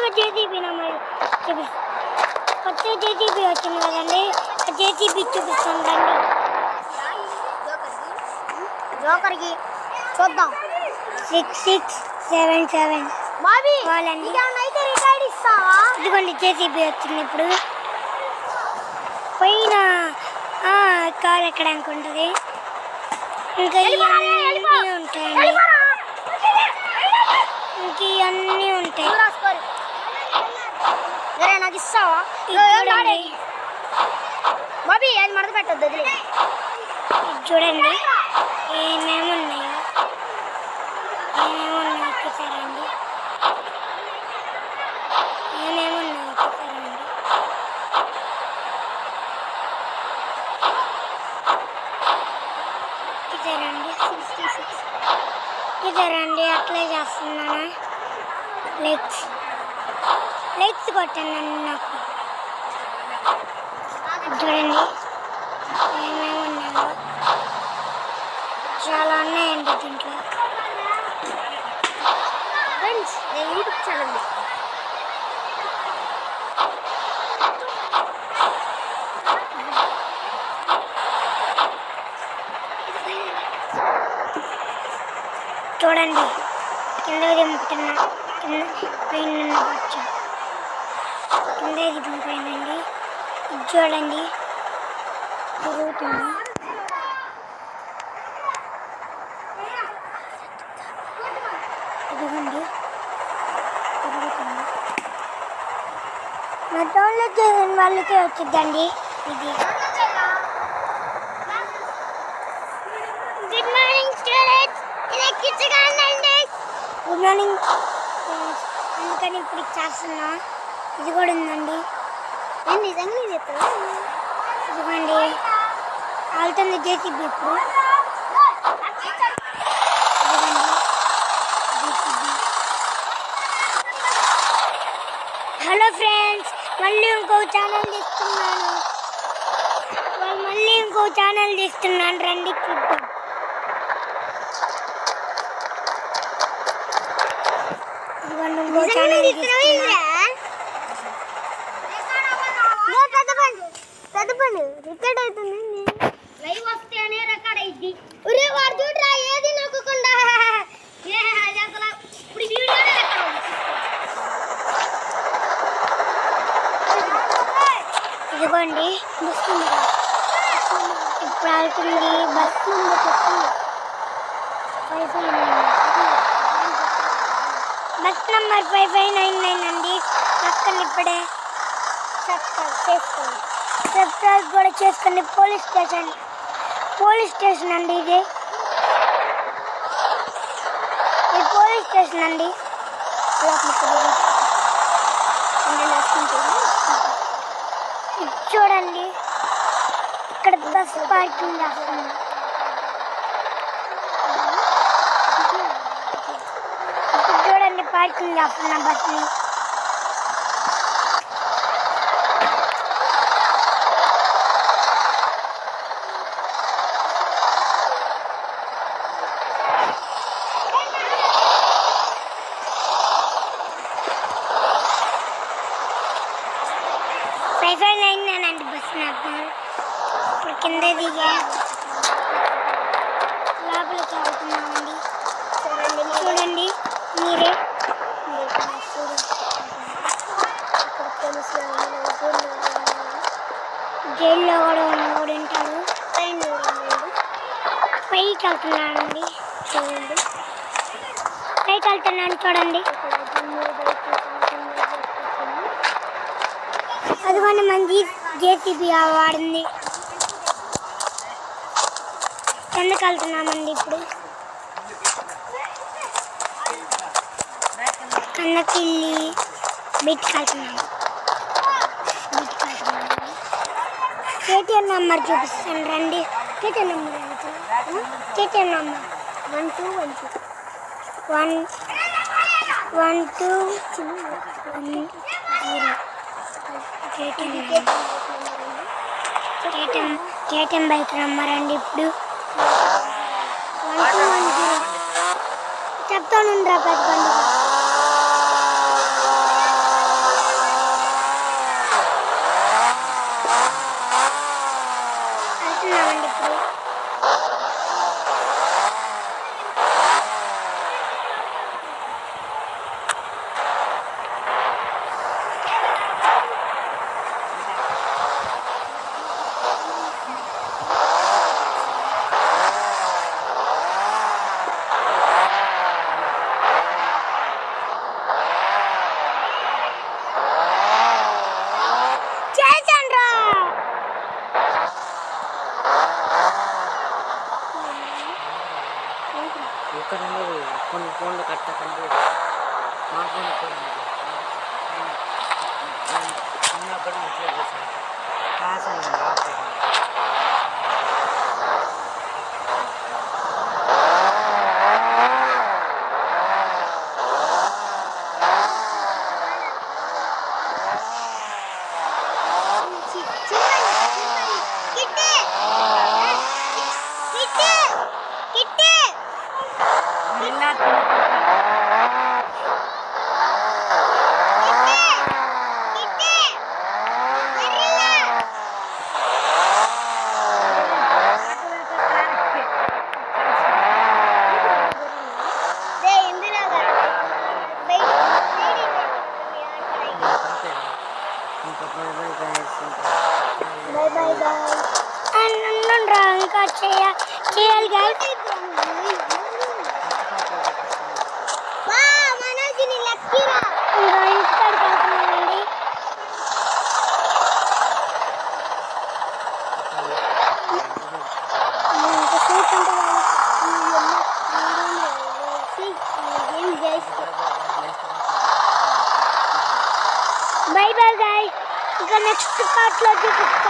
కొత్తగా జేసీబీ కొత్త జేసీబీ వచ్చింది కదండి, ఆ జేసీబీ చూపిస్తాను రండి. జోకర్కి చూద్దాం. 6677 వాళ్ళండి. ఇదిగోండి జేసీబీ వచ్చింది. ఇప్పుడు పైన కాలు ఎక్కడానికి ఉంటుంది. ఇంకా ఇవన్నీ ఉంటాయండి, ఇంక ఇవన్నీ ఉంటాయి. నాకు ఇస్తావా బాబీ? అది మడత పెట్టద్దు. చూడండి ఏమేమి ఉన్నాయో చూసారండి, ఏమేమి ఉన్నాయో చూసారండి. చూసారండి అట్లే చేస్తున్నాను. లైట్స్ కొట్టానండి. నాకు చూడండి ఏమేమి ఉన్నాయో చాలా ఉన్నాయండి దీంట్లో. ఫ్రెండ్స్, నేను యూట్యూబ్ ఛానల్ చూడండి కింద దింపుతున్నా. పైన బొచ్చ కింద దింపైనండి. ఇది చూడండి తిరుగుతుంది. ఇదిగోండి తిరుగుతుంది. నా డౌన్లోడ్ చేసిన వాళ్ళకే వచ్చిందండి ఇది. Good morning students, good morning. అందుకని ఇప్పుడు చేస్తున్నా. ఇది కూడా ఉందండి. నేను నిజంగా చెప్తాను. ఇదిగోండి వెళ్తుంది జేసీబీ. ఇప్పుడు హలో ఫ్రెండ్స్, మళ్ళీ ఇంకో ఛానల్ తీస్తున్నాను. రండి చూద్దాం. ఇదిగోండి ఇంకో ఛానల్ తీస్తున్నా. పెద్ద పని రికార్డ్ అవుతుంది. లైవ్ వస్తేనే రికార్డ్ అయింది. ఒరే వాడు చూడరా ఏది నొక్కకుండా. ఇప్పుడు వీడియోనే ఇదిగోండి ఇప్పుడు వెళ్తుంది బస్. బస్ నెంబర్ 5599 అండి. పక్కన ఇప్పుడే సబ్స్క్రైబ్ కూడా చేసుకోండి. పోలీస్ స్టేషన్ అండి. ఇది పోలీస్ స్టేషన్ అండి. చూడండి ఇక్కడ బస్ పార్కింగ్ చేస్తుంది. చూడండి పార్కింగ్ చేస్తున్నా బస్ని. అండి బస్సు. నాకు ఇప్పుడు కింద దిగా లోపలికి వెళ్తున్నామండి. చూడండి మీరే. జైల్లో కూడా ఉన్నోడు ఉంటాడు. పైకి వెళ్తున్నానండి. చూడండి పైకి వెళ్తున్నాను. చూడండి అదిగోండి మంది జేసీబీ వాడింది. కిందకి వెళ్తున్నామండి. ఇప్పుడు కిందకి వెళ్ళి బయటికి వెళ్తున్నాము. కేటీఎం నెంబర్ చూపిస్తాను రండి. KTM number KTM number 1210. KTM bike number అండి. ఇప్పుడు 1210 చెప్తాను. పెద్ద ఫోన్లో కట్ట కనిపించదు మా ఫోన్ ఉన్నప్పుడు మెసేజ్ చేశాను కాసండి బై బై బై. ఇంకా చేయాలి guys. మనోజ్ని లక్కీరా. ఇంకా ఇంటికాడికి వెళ్తున్నామండి. ఇంకా సూట్ అంటే బై బై guys. ఇంకా నెక్స్ట్ పార్ట్లో చూపిస్తాను.